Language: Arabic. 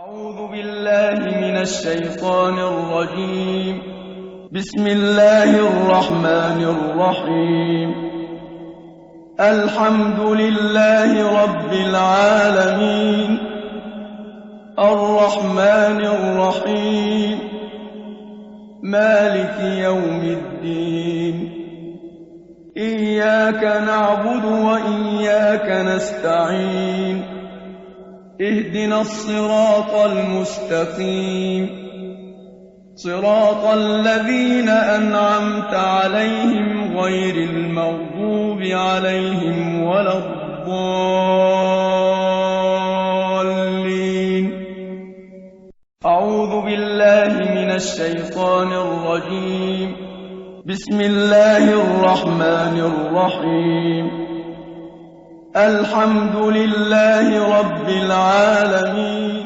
أعوذ بالله من الشيطان الرجيم. بسم الله الرحمن الرحيم. الحمد لله رب العالمين، الرحمن الرحيم، مالك يوم الدين. إياك نعبد وإياك نستعين. اهدنا الصراط المستقيم، صراط الذين أنعمت عليهم غير المغضوب عليهم ولا الضالين. أعوذ بالله من الشيطان الرجيم. بسم الله الرحمن الرحيم. الحمد لله رب العالمين،